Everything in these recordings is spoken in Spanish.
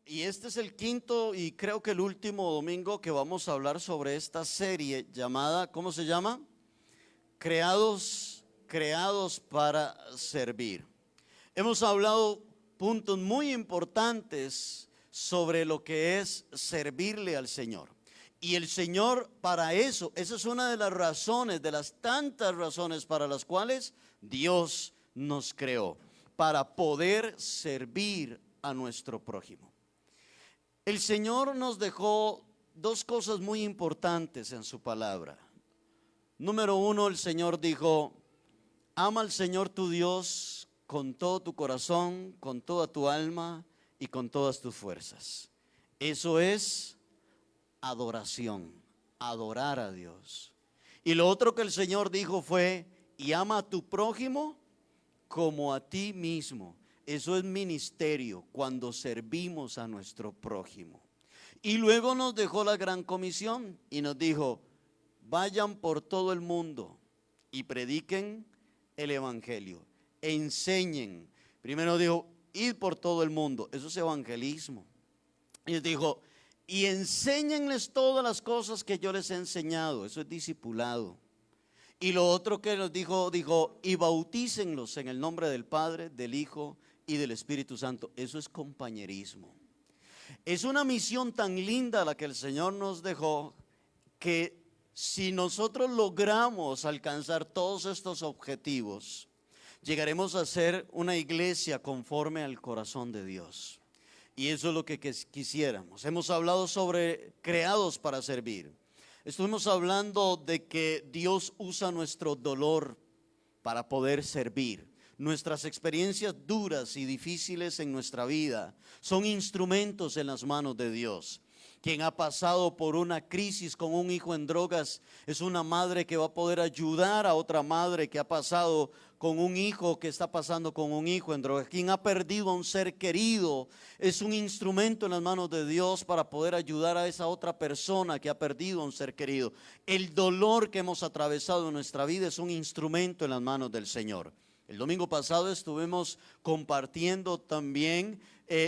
Y este es el quinto y creo que el último domingo que vamos a hablar sobre esta serie llamada, ¿cómo se llama? Creados para servir. Hemos hablado puntos muy importantes sobre lo que es servirle al Señor. Y el Señor para eso, esa es una de las razones, de las tantas razones para las cuales Dios nos creó, para poder servir a nuestro prójimo. El Señor nos dejó dos cosas muy importantes en su palabra. Número uno, el Señor dijo: ama al Señor tu Dios con todo tu corazón, con toda tu alma y con todas tus fuerzas. Eso es adoración, adorar a Dios. Y lo otro que el Señor dijo fue: y ama a tu prójimo como a ti mismo. Eso es ministerio, cuando servimos a nuestro prójimo. Y luego nos dejó la gran comisión y nos dijo: vayan por todo el mundo y prediquen el evangelio, enseñen. Primero dijo: ir por todo el mundo, eso es evangelismo. Y dijo: y enséñenles todas las cosas que yo les he enseñado, eso es discipulado. Y lo otro que nos dijo, y bautícenlos en el nombre del Padre, del Hijo y del Espíritu Santo. Eso es compañerismo. Es una misión tan linda la que el Señor nos dejó, que si nosotros logramos alcanzar todos estos objetivos, llegaremos a ser una iglesia conforme al corazón de Dios. Y eso es lo que quisiéramos. Hemos hablado sobre creados para servir. Estuvimos hablando de que Dios usa nuestro dolor para poder servir. Nuestras experiencias duras y difíciles en nuestra vida son instrumentos en las manos de Dios. Quien ha pasado por una crisis con un hijo en drogas es una madre que va a poder ayudar a otra madre que ha pasado con un hijo que está pasando con un hijo en drogas. Quien ha perdido a un ser querido es un instrumento en las manos de Dios para poder ayudar a esa otra persona que ha perdido a un ser querido. El dolor que hemos atravesado en nuestra vida es un instrumento en las manos del Señor. El domingo pasado estuvimos compartiendo también,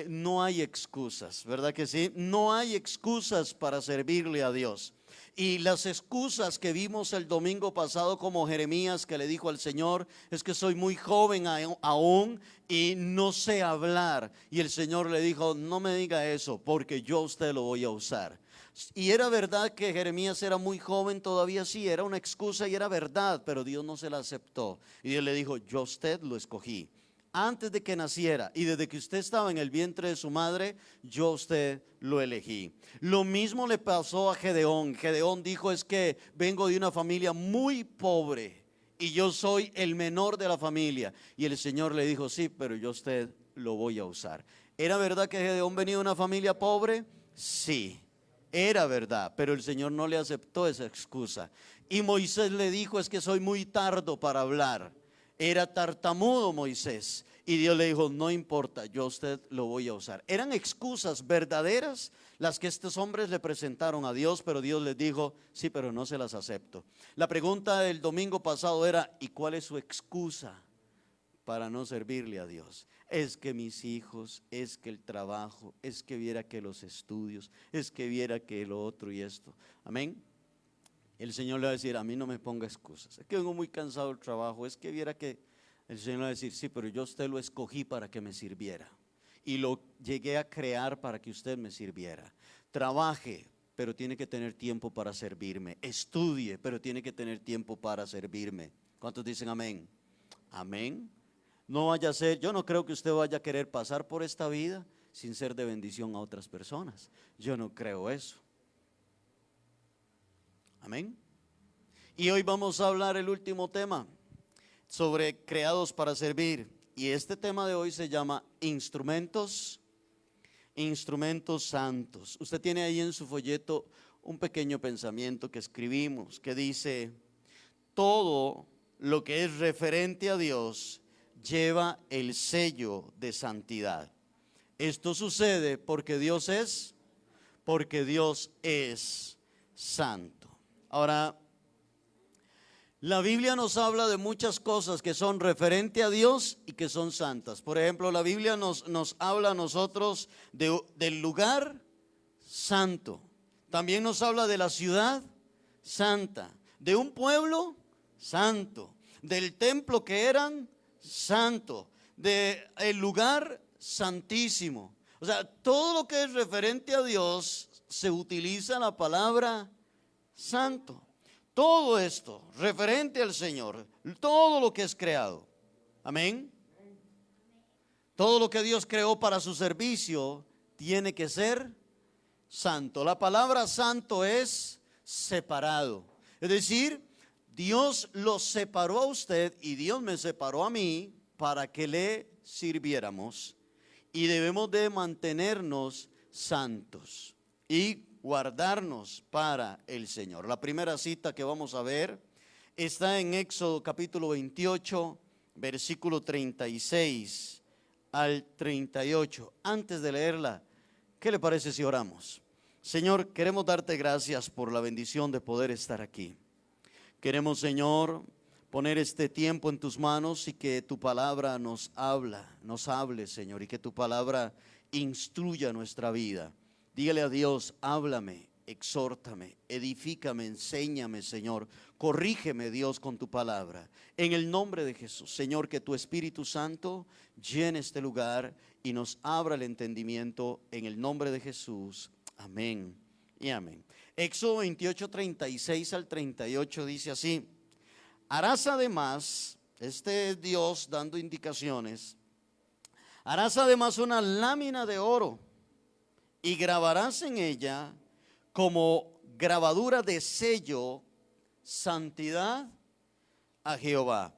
no hay excusas, ¿verdad que sí? No hay excusas para servirle a Dios. Y las excusas que vimos el domingo pasado, como Jeremías, que le dijo al Señor: es que soy muy joven aún y no sé hablar. Y el Señor le dijo: no me diga eso, porque yo a usted lo voy a usar. Y era verdad que Jeremías era muy joven, todavía sí, era una excusa y era verdad, pero Dios no se la aceptó. Y Dios le dijo: yo a usted lo escogí antes de que naciera, y desde que usted estaba en el vientre de su madre, yo a usted lo elegí. Lo mismo le pasó a Gedeón. Gedeón dijo: es que vengo de una familia muy pobre y yo soy el menor de la familia. Y el Señor le dijo: sí, pero yo a usted lo voy a usar. ¿Era verdad que Gedeón venía de una familia pobre? Sí, era verdad, pero el Señor no le aceptó esa excusa. Y Moisés le dijo: es que soy muy tardo para hablar. Era tartamudo Moisés. Y Dios le dijo: no importa, yo a usted lo voy a usar. Eran excusas verdaderas las que estos hombres le presentaron a Dios, pero Dios les dijo: sí, pero no se las acepto. La pregunta del domingo pasado era: ¿y cuál es su excusa para no servirle a Dios? Es que mis hijos, es que el trabajo, es que viera que los estudios, es que viera que lo otro y esto. Amén. El Señor le va a decir: a mí no me ponga excusas, es que vengo muy cansado del trabajo, es que viera que. El Señor le va a decir: sí, pero yo a usted lo escogí para que me sirviera y lo llegué a crear para que usted me sirviera. Trabaje, pero tiene que tener tiempo para servirme. Estudie, pero tiene que tener tiempo para servirme. ¿Cuántos dicen amén? Amén. No vaya a ser, yo no creo que usted vaya a querer pasar por esta vida sin ser de bendición a otras personas. Yo no creo eso. Amén. Y hoy vamos a hablar el último tema sobre creados para servir. Y este tema de hoy se llama instrumentos santos. Usted tiene ahí en su folleto un pequeño pensamiento que escribimos que dice: todo lo que es referente a Dios lleva el sello de santidad. Esto sucede porque Dios es santo. Ahora, La Biblia nos habla de muchas cosas que son referente a Dios y que son santas. Por ejemplo, la Biblia nos habla a nosotros del lugar santo. También nos habla de la ciudad santa, de un pueblo santo, del templo que eran santo, del lugar santísimo. O sea, todo lo que es referente a Dios se utiliza la palabra santo. Todo esto referente al Señor, todo lo que es creado. Amén. Todo lo que Dios creó para su servicio tiene que ser santo. La palabra santo es separado. Es decir, Dios lo separó a usted y Dios me separó a mí para que le sirviéramos. Y debemos de mantenernos santos y guardarnos para el Señor. La primera cita que vamos a ver está en Éxodo capítulo 28, versículo 36 al 38. Antes de leerla, ¿qué le parece si oramos? Señor, queremos darte gracias por la bendición de poder estar aquí. Queremos, Señor, poner este tiempo en tus manos y que tu palabra nos hable, Señor, y que tu palabra instruya nuestra vida. Dígale a Dios, háblame, exhórtame, edifícame, enséñame, Señor. Corrígeme, Dios, con tu palabra. En el nombre de Jesús, Señor, que tu Espíritu Santo llene este lugar y nos abra el entendimiento en el nombre de Jesús. Amén y amén. Éxodo 28, 36 al 38 dice así: harás además, este es Dios dando indicaciones, harás además una lámina de oro y grabarás en ella como grabadura de sello, santidad a Jehová.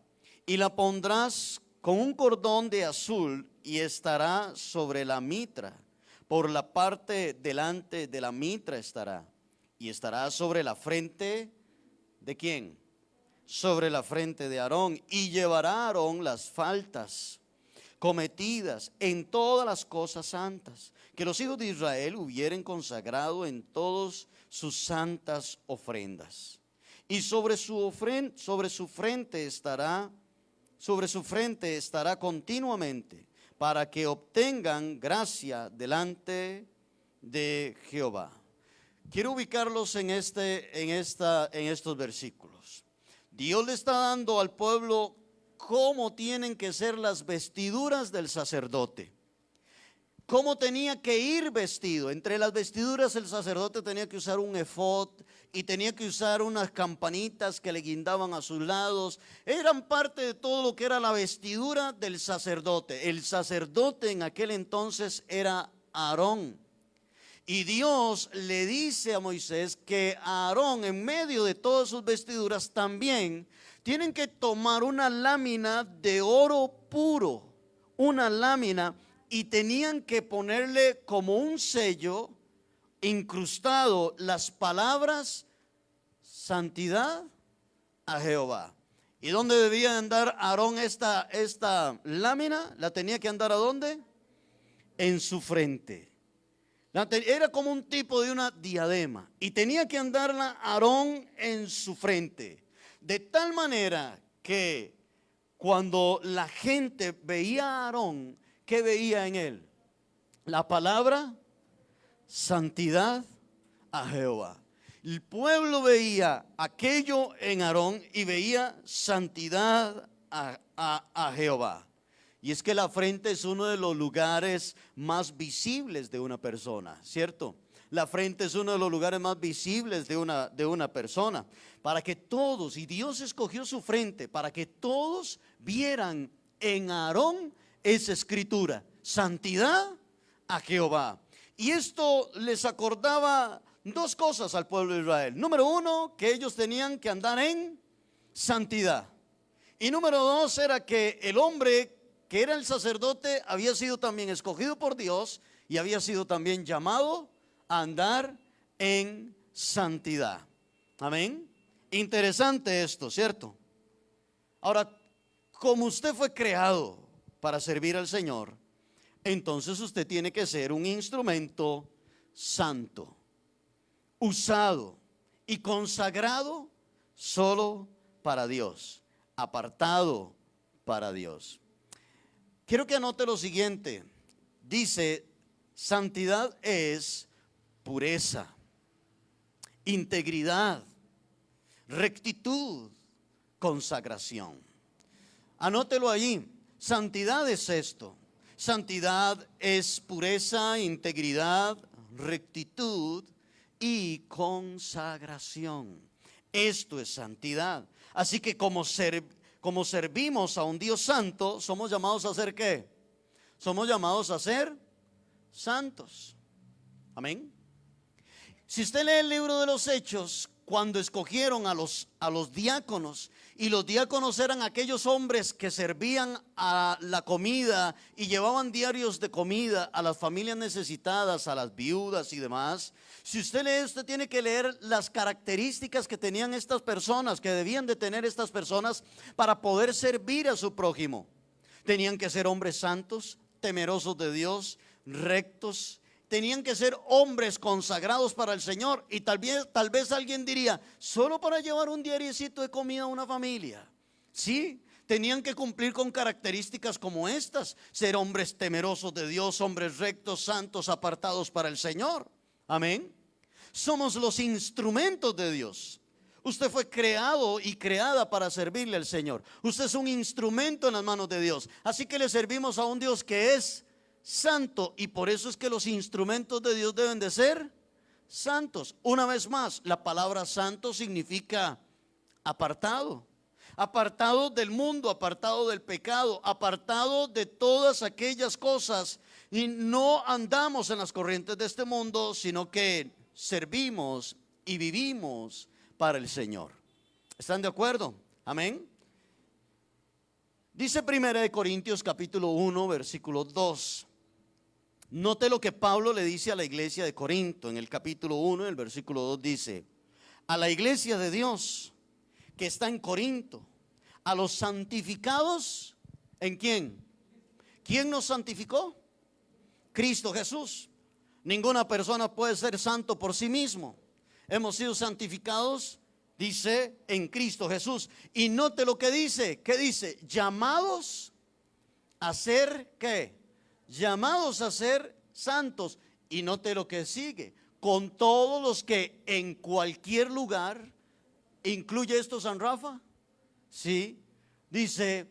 Y la pondrás con un cordón de azul y estará sobre la mitra. Por la parte delante de la mitra estará. Y estará sobre la frente ¿de quién? Sobre la frente de Aarón. Y llevará Aarón las faltas cometidas en todas las cosas santas que los hijos de Israel hubieren consagrado en todas sus santas ofrendas. Y sobre su frente estará continuamente, para que obtengan gracia delante de Jehová. Quiero ubicarlos en estos versículos. Dios le está dando al pueblo cómo tienen que ser las vestiduras del sacerdote. Cómo tenía que ir vestido. Entre las vestiduras el sacerdote tenía que usar un efod y tenía que usar unas campanitas que le guindaban a sus lados. Eran parte de todo lo que era la vestidura del sacerdote. El sacerdote en aquel entonces era Aarón. Y Dios le dice a Moisés que Aarón, en medio de todas sus vestiduras, también tienen que tomar una lámina de oro puro, una lámina, y tenían que ponerle como un sello incrustado las palabras santidad a Jehová. ¿Y dónde debía andar Aarón esta lámina? ¿La tenía que andar a dónde? En su frente. Era como un tipo de una diadema y tenía que andarla Aarón en su frente. De tal manera que cuando la gente veía a Aarón, ¿qué veía en él? La palabra santidad a Jehová. El pueblo veía aquello en Aarón y veía santidad a Jehová. Y es que la frente es uno de los lugares más visibles de una persona, ¿cierto? La frente es uno de los lugares más visibles de una persona. Para que todos, y Dios escogió su frente, para que todos vieran en Aarón esa escritura, santidad a Jehová. Y esto les acordaba dos cosas al pueblo de Israel. Número uno, que ellos tenían que andar en santidad. Y número dos era que el hombre que era el sacerdote había sido también escogido por Dios y había sido también llamado a andar en santidad. Amén. Interesante esto, ¿cierto? Ahora, como usted fue creado para servir al Señor, entonces usted tiene que ser un instrumento santo, usado y consagrado solo para Dios, apartado para Dios. Quiero que anote lo siguiente. Dice, santidad es pureza, integridad, rectitud, consagración. Anótelo allí. Santidad es esto. Santidad es pureza, integridad, rectitud y consagración. Esto es santidad. Así que como servimos a un Dios santo, somos llamados a ser ¿qué? Somos llamados a ser santos. Amén. Si usted lee el libro de los Hechos, cuando escogieron a los diáconos, y los diáconos eran aquellos hombres que servían a la comida y llevaban diarios de comida a las familias necesitadas, a las viudas y demás. Si usted lee, usted tiene que leer las características que tenían estas personas, que debían de tener estas personas para poder servir a su prójimo. Tenían que ser hombres santos, temerosos de Dios, rectos. Tenían que ser hombres consagrados para el Señor. Y tal vez alguien diría, solo para llevar un diariecito de comida a una familia. Sí, tenían que cumplir con características como estas: ser hombres temerosos de Dios, hombres rectos, santos, apartados para el Señor. Amén. Somos los instrumentos de Dios. Usted fue creado y creada para servirle al Señor. Usted es un instrumento en las manos de Dios. Así que le servimos a un Dios que es santo, y por eso es que los instrumentos de Dios deben de ser santos. Una vez más, la palabra santo significa apartado. Apartado del mundo, apartado del pecado, apartado de todas aquellas cosas. Y no andamos en las corrientes de este mundo, sino que servimos y vivimos para el Señor. ¿Están de acuerdo? Amén. Dice 1 Corintios capítulo 1 versículo 2. Note lo que Pablo le dice a la iglesia de Corinto en el capítulo 1, el versículo 2 dice: a la iglesia de Dios que está en Corinto, a los santificados, ¿en quién? ¿Quién nos santificó? Cristo Jesús. Ninguna persona puede ser santo por sí mismo. Hemos sido santificados, dice, en Cristo Jesús. Y note lo que dice. ¿Qué dice? Llamados a ser, ¿qué? Llamados a ser santos. Y note lo que sigue: con todos los que en cualquier lugar. ¿Incluye esto San Rafa? Sí. Dice,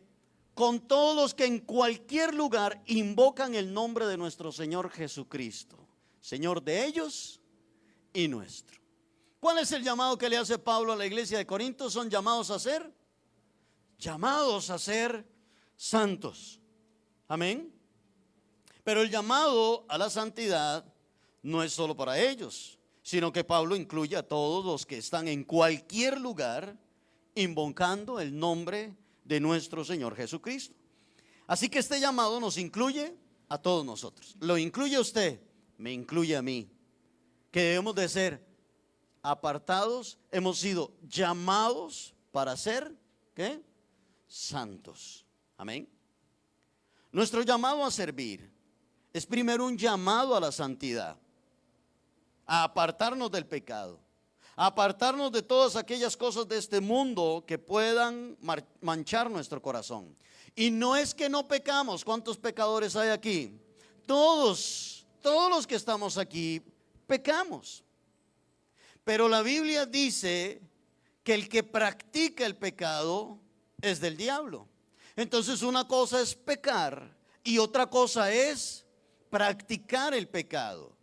con todos los que en cualquier lugar invocan el nombre de nuestro Señor Jesucristo, Señor de ellos y nuestro. ¿Cuál es el llamado que le hace Pablo a la iglesia de Corinto? Son llamados a ser santos. Amén. Pero el llamado a la santidad no es solo para ellos, sino que Pablo incluye a todos los que están en cualquier lugar invocando el nombre de nuestro Señor Jesucristo. Así que este llamado nos incluye a todos nosotros. Lo incluye a usted, me incluye a mí, que debemos de ser apartados. Hemos sido llamados para ser, ¿qué? Santos. Amén. Nuestro llamado a servir es primero un llamado a la santidad, a apartarnos del pecado, a apartarnos de todas aquellas cosas de este mundo que puedan manchar nuestro corazón. Y no es que no pecamos. ¿Cuántos pecadores hay aquí? Todos los que estamos aquí pecamos. Pero la Biblia dice que el que practica el pecado es del diablo. Entonces una cosa es pecar y otra cosa es practicar el pecado.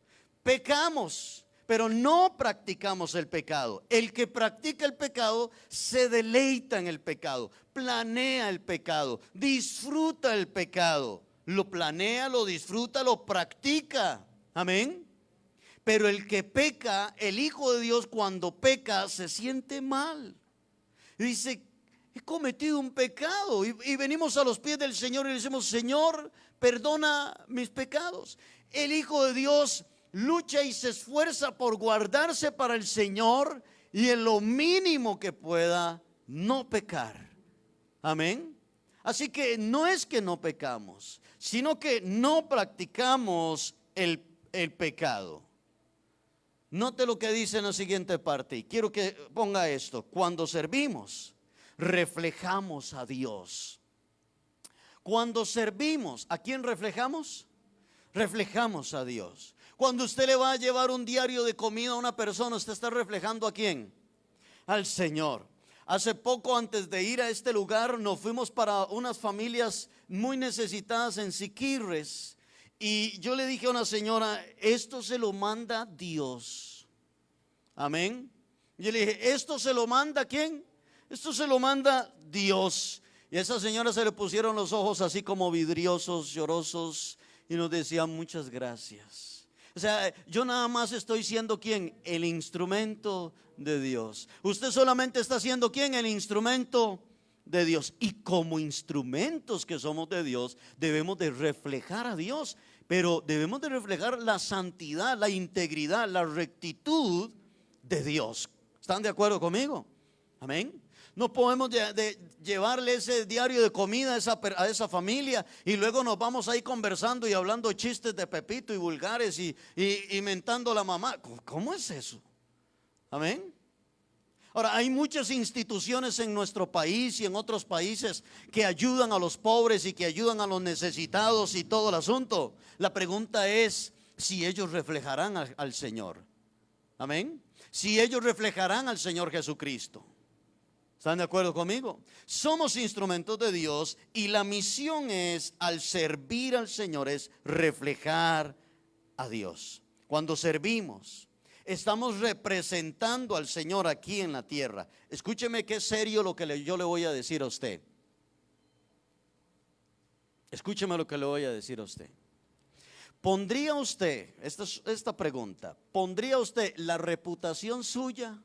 Pecamos, pero no practicamos el pecado. El que practica el pecado se deleita en el pecado, planea el pecado, disfruta el pecado. Lo planea, lo disfruta, lo practica. Amén. Pero el que peca, el Hijo de Dios, cuando peca se siente mal. Dice, he cometido un pecado. Y venimos a los pies del Señor y le decimos, Señor, perdona mis pecados. El Hijo de Dios lucha y se esfuerza por guardarse para el Señor y en lo mínimo que pueda no pecar. Amén. Así que no es que no pecamos, sino que no practicamos el pecado. Note lo que dice en la siguiente parte, y quiero que ponga esto: cuando servimos, reflejamos a Dios. Cuando servimos, ¿a quién reflejamos? Reflejamos a Dios. Cuando usted le va a llevar un diario de comida a una persona, ¿usted está reflejando a quién? Al Señor. Hace poco, antes de ir a este lugar, nos fuimos para unas familias muy necesitadas en Siquirres. Y yo le dije a una señora, esto se lo manda Dios. Amén. Yo le dije, ¿esto se lo manda quién? Esto se lo manda Dios. Y a esa señora se le pusieron los ojos así como vidriosos, llorosos, y nos decía, muchas gracias. O sea, yo nada más estoy siendo ¿quién? El instrumento de Dios. Usted solamente está siendo ¿quién? El instrumento de Dios. Y como instrumentos que somos de Dios, debemos de reflejar a Dios. Pero debemos de reflejar la santidad, la integridad, la rectitud de Dios. ¿Están de acuerdo conmigo? Amén. No podemos llevarle ese diario de comida a esa familia y luego nos vamos ahí conversando y hablando chistes de Pepito y vulgares y mentando a la mamá. ¿Cómo es eso? Amén. Ahora, hay muchas instituciones en nuestro país y en otros países que ayudan a los pobres y que ayudan a los necesitados y todo el asunto. La pregunta es si ellos reflejarán al Señor. Amén. Si ellos reflejarán al Señor Jesucristo. ¿Están de acuerdo conmigo? Somos instrumentos de Dios y la misión es, al servir al Señor, es reflejar a Dios. Cuando servimos, estamos representando al Señor aquí en la tierra. Escúcheme qué serio lo que yo le voy a decir a usted. Escúcheme lo que le voy a decir a usted. ¿Pondría usted, esta pregunta, pondría usted la reputación suya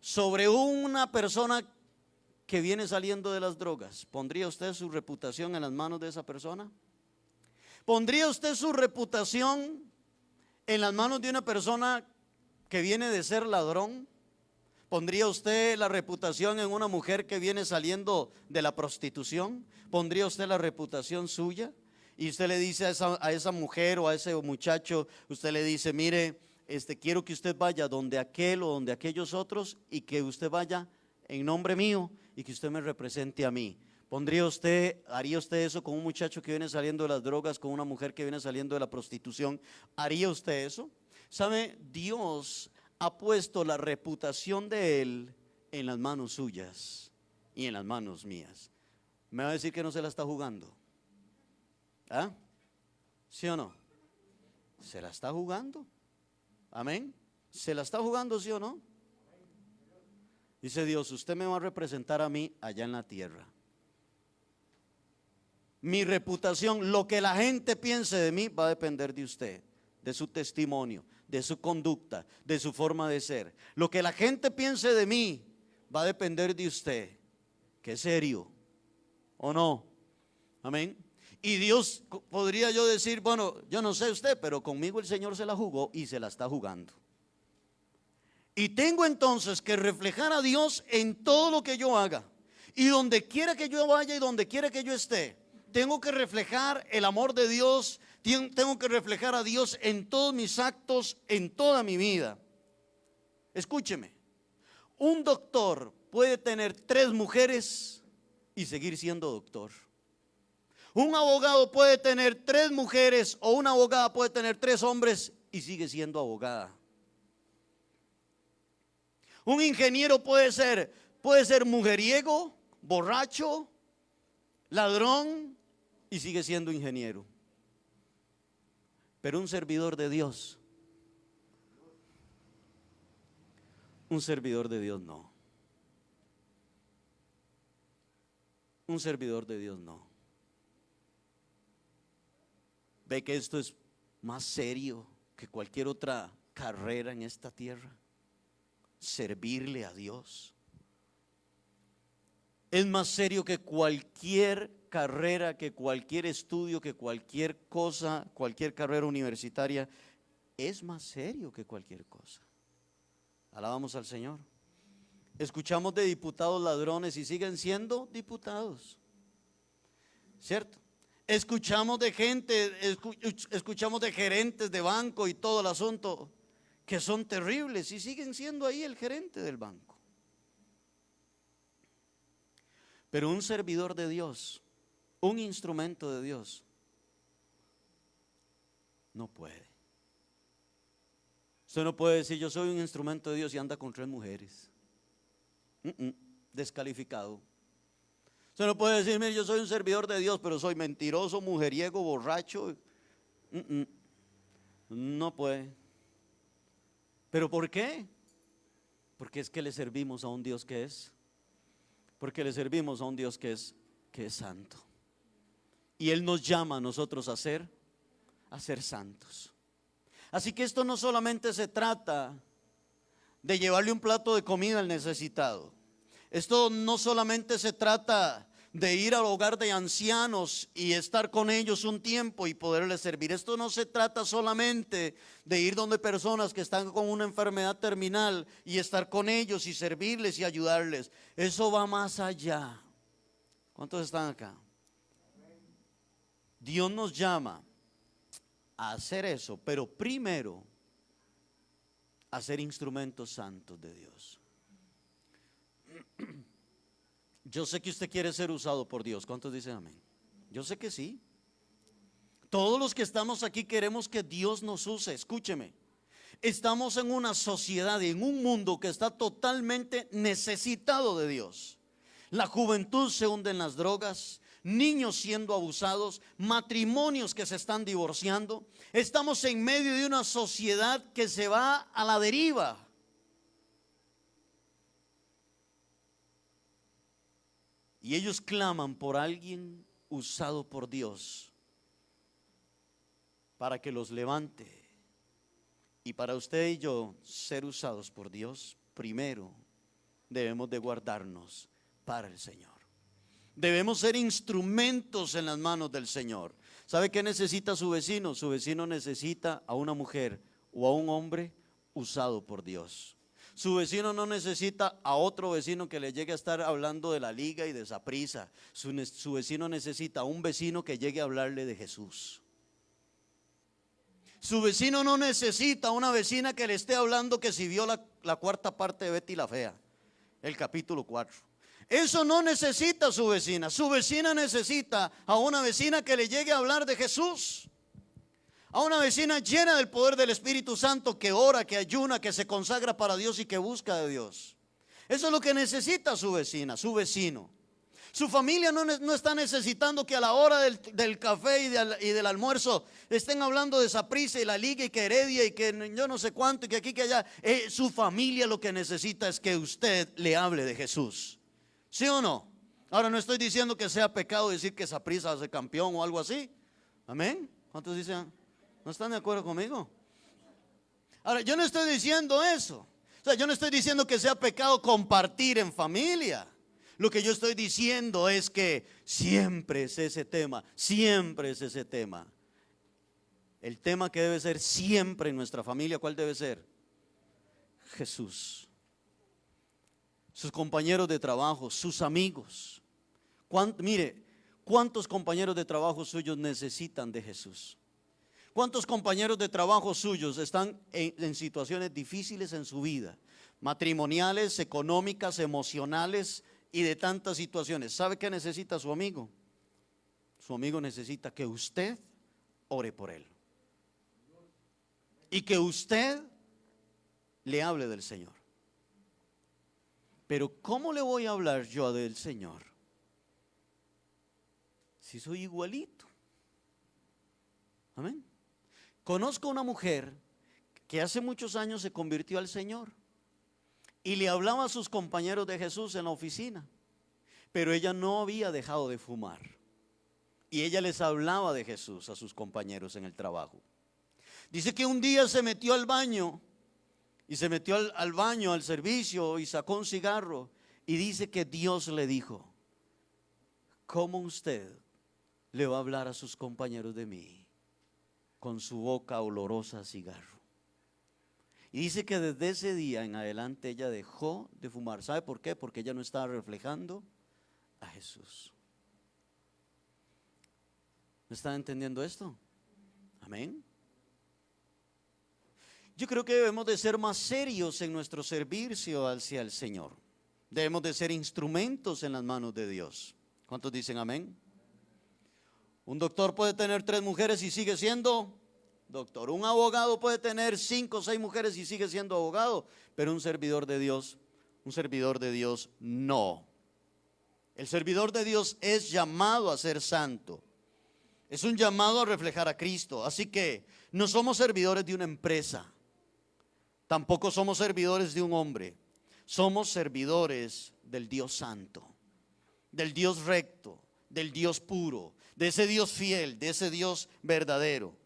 sobre una persona que viene saliendo de las drogas? ¿Pondría usted su reputación en las manos de esa persona? ¿Pondría usted su reputación en las manos de una persona que viene de ser ladrón? ¿Pondría usted la reputación en una mujer que viene saliendo de la prostitución? ¿Pondría usted la reputación suya? Y usted le dice a esa mujer o a ese muchacho, usted le dice, mire, quiero que usted vaya donde aquel o donde aquellos otros y que usted vaya en nombre mío y que usted me represente a mí. ¿Haría usted eso con un muchacho que viene saliendo de las drogas, con una mujer que viene saliendo de la prostitución? ¿Haría usted eso? ¿Sabe? Dios ha puesto la reputación de él en las manos suyas y en las manos mías. ¿Me va a decir que no se la está jugando? ¿Ah? ¿Sí o no? Se la está jugando. Amén. ¿Se la está jugando, sí o no? Dice Dios, usted me va a representar a mí allá en la tierra. Mi reputación, lo que la gente piense de mí va a depender de usted, de su testimonio, de su conducta, de su forma de ser. Lo que la gente piense de mí va a depender de usted. ¿Qué serio? ¿O no? Amén. Y Dios, podría yo decir, bueno, yo no sé usted, pero conmigo el Señor se la jugó y se la está jugando. Y tengo entonces que reflejar a Dios en todo lo que yo haga. Y donde quiera que yo vaya y donde quiera que yo esté, tengo que reflejar el amor de Dios. Tengo que reflejar a Dios en todos mis actos, en toda mi vida. Escúcheme, un doctor puede tener 3 mujeres y seguir siendo doctor. Un abogado puede tener 3 mujeres o una abogada puede tener 3 hombres y sigue siendo abogada. Un ingeniero puede ser mujeriego, borracho, ladrón y sigue siendo ingeniero. Pero un servidor de Dios no. Un servidor de Dios no. ¿Ve que esto es más serio que cualquier otra carrera en esta tierra? Servirle a Dios es más serio que cualquier carrera, que cualquier estudio, que cualquier cosa, cualquier carrera universitaria. Es más serio que cualquier cosa. Alabamos al Señor. Escuchamos de diputados ladrones y siguen siendo diputados, ¿cierto? Escuchamos de gente, escuchamos de gerentes de banco y todo el asunto que son terribles y siguen siendo ahí el gerente del banco. Pero un servidor de Dios, un instrumento de Dios, no puede. Usted no puede decir: yo soy un instrumento de Dios y anda con 3 mujeres. Descalificado. Usted no puede decir: mire, yo soy un servidor de Dios, pero soy mentiroso, mujeriego, borracho. No puede. ¿Pero por qué? Porque es que le servimos a un Dios que es. Porque le servimos a un Dios que es santo. Y Él nos llama a nosotros a ser santos. Así que esto no solamente se trata de llevarle un plato de comida al necesitado. Esto no solamente se trata de ir al hogar de ancianos y estar con ellos un tiempo y poderles servir. Esto no se trata solamente de ir donde personas que están con una enfermedad terminal y estar con ellos y servirles y ayudarles. Eso va más allá. ¿Cuántos están acá? Dios nos llama a hacer eso, pero primero a ser instrumentos santos de Dios. Yo sé que usted quiere ser usado por Dios. ¿Cuántos dicen amén? Yo sé que sí. Todos los que estamos aquí queremos que Dios nos use. Escúcheme. Estamos en una sociedad y en un mundo que está totalmente necesitado de Dios. La juventud se hunde en las drogas, niños siendo abusados, matrimonios que se están divorciando. Estamos en medio de una sociedad que se va a la deriva. Y ellos claman por alguien usado por Dios para que los levante. Y para usted y yo ser usados por Dios, primero debemos de guardarnos para el Señor. Debemos ser instrumentos en las manos del Señor. ¿Sabe qué necesita su vecino? Su vecino necesita a una mujer o a un hombre usado por Dios. Su vecino no necesita a otro vecino que le llegue a estar hablando de la liga y de Saprissa. Su vecino necesita a un vecino que llegue a hablarle de Jesús. Su vecino no necesita a una vecina que le esté hablando que si vio la cuarta parte de Betty la Fea, el capítulo 4. Eso no necesita su vecina. Su vecina necesita a una vecina que le llegue a hablar de Jesús. A una vecina llena del poder del Espíritu Santo, que ora, que ayuna, que se consagra para Dios y que busca de Dios. Eso es lo que necesita su vecina, su vecino. Su familia no está necesitando que a la hora del café y del almuerzo estén hablando de Saprissa y la liga y que Heredia y que yo no sé cuánto y que aquí que allá. Su familia lo que necesita es que usted le hable de Jesús. ¿Sí o no? Ahora no estoy diciendo que sea pecado decir que Saprissa hace campeón o algo así. Amén. ¿Cuántos dicen? ¿No están de acuerdo conmigo? Ahora, yo no estoy diciendo eso. O sea, yo no estoy diciendo que sea pecado compartir en familia. Lo que yo estoy diciendo es que siempre es ese tema, siempre es ese tema. El tema que debe ser siempre en nuestra familia, ¿cuál debe ser? Jesús. Sus compañeros de trabajo, sus amigos. Mire, ¿cuántos compañeros de trabajo suyos necesitan de Jesús? ¿Cuántos compañeros de trabajo suyos están en situaciones difíciles en su vida? Matrimoniales, económicas, emocionales y de tantas situaciones. ¿Sabe qué necesita su amigo? Su amigo necesita que usted ore por él. Y que usted le hable del Señor. Pero ¿cómo le voy a hablar yo del Señor si soy igualito? Amén. Conozco una mujer que hace muchos años se convirtió al Señor y le hablaba a sus compañeros de Jesús en la oficina, pero ella no había dejado de fumar y ella les hablaba de Jesús a sus compañeros en el trabajo. Dice que un día se metió al baño y se metió al baño, al servicio, y sacó un cigarro y dice que Dios le dijo: ¿cómo usted le va a hablar a sus compañeros de mí con su boca olorosa a cigarro? Y dice que desde ese día en adelante ella dejó de fumar. ¿Sabe por qué? Porque ella no estaba reflejando a Jesús. ¿Me están entendiendo esto? Amén. Yo creo que debemos de ser más serios en nuestro servicio hacia el Señor. Debemos de ser instrumentos en las manos de Dios. ¿Cuántos dicen amén? Un doctor puede tener 3 mujeres y sigue siendo doctor. Un abogado puede tener 5 o 6 mujeres y sigue siendo abogado. Pero un servidor de Dios no. El servidor de Dios es llamado a ser santo. Es un llamado a reflejar a Cristo. Así que no somos servidores de una empresa. Tampoco somos servidores de un hombre. Somos servidores del Dios santo, del Dios recto, del Dios puro, de ese Dios fiel, de ese Dios verdadero,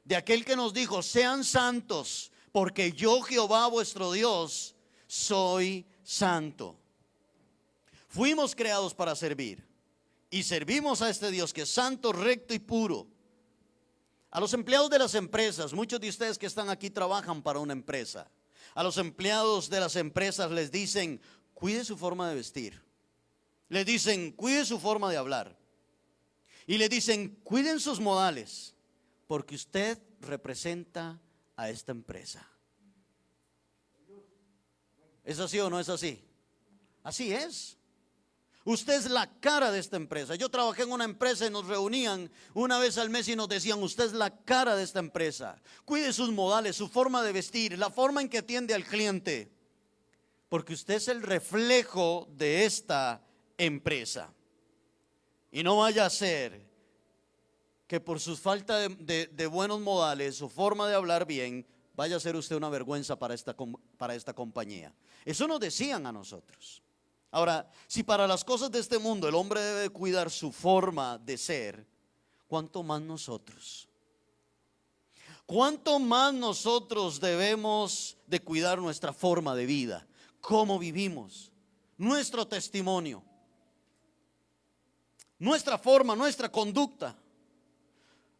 de aquel que nos dijo: sean santos, porque yo, Jehová vuestro Dios, soy santo. Fuimos creados para servir y servimos a este Dios que es santo, recto y puro. A los empleados de las empresas, muchos de ustedes que están aquí trabajan para una empresa. A los empleados de las empresas les dicen: cuide su forma de vestir. Les dicen: cuide su forma de hablar. Y le dicen: cuiden sus modales, porque usted representa a esta empresa. ¿Es así o no es así? Así es. Usted es la cara de esta empresa. Yo trabajé en una empresa y nos reunían una vez al mes y nos decían: usted es la cara de esta empresa. Cuide sus modales, su forma de vestir, la forma en que atiende al cliente, porque usted es el reflejo de esta empresa. Y no vaya a ser que por su falta de buenos modales, su forma de hablar bien, vaya a ser usted una vergüenza para esta compañía. Eso nos decían a nosotros. Ahora, si para las cosas de este mundo el hombre debe cuidar su forma de ser, ¿cuánto más nosotros? ¿Cuánto más nosotros debemos de cuidar nuestra forma de vida? ¿Cómo vivimos? Nuestro testimonio, nuestra forma, nuestra conducta.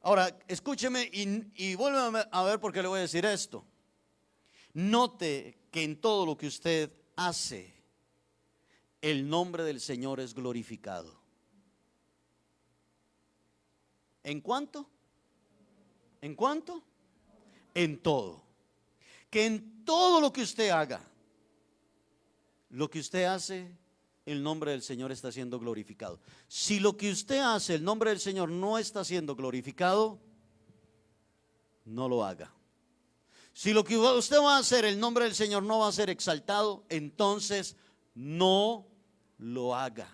Ahora, escúcheme y vuélveme a ver, porque le voy a decir esto. Note que en todo lo que usted hace, el nombre del Señor es glorificado. ¿En cuánto? ¿En cuánto? En todo. Que en todo lo que usted haga, lo que usted hace, el nombre del Señor está siendo glorificado. Si lo que usted hace, el nombre del Señor no está siendo glorificado, no lo haga. Si lo que usted va a hacer, el nombre del Señor no va a ser exaltado, entonces no lo haga.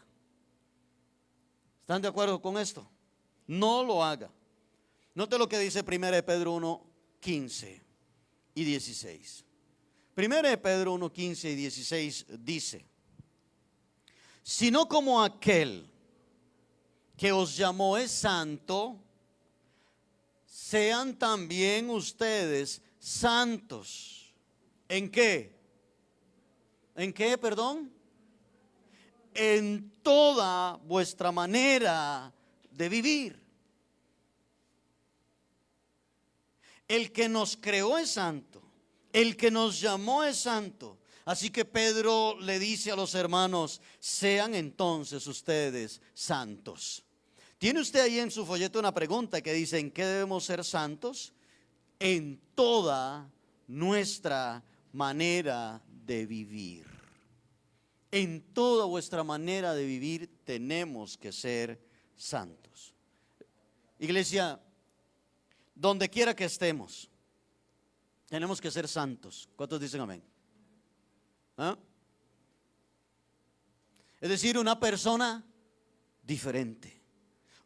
¿Están de acuerdo con esto? No lo haga. Note lo que dice 1 Pedro 1, 15 y 16. 1 Pedro 1, 15 y 16 dice: sino como aquel que os llamó es santo, sean también ustedes santos. ¿En qué? ¿En qué, perdón? En toda vuestra manera de vivir. El que nos creó es santo, el que nos llamó es santo. Así que Pedro le dice a los hermanos: sean entonces ustedes santos. Tiene usted ahí en su folleto una pregunta que dice: ¿en qué debemos ser santos? En toda nuestra manera de vivir. En toda vuestra manera de vivir tenemos que ser santos. Iglesia, donde quiera que estemos, tenemos que ser santos. ¿Cuántos dicen amén? ¿Ah? Es decir, una persona diferente.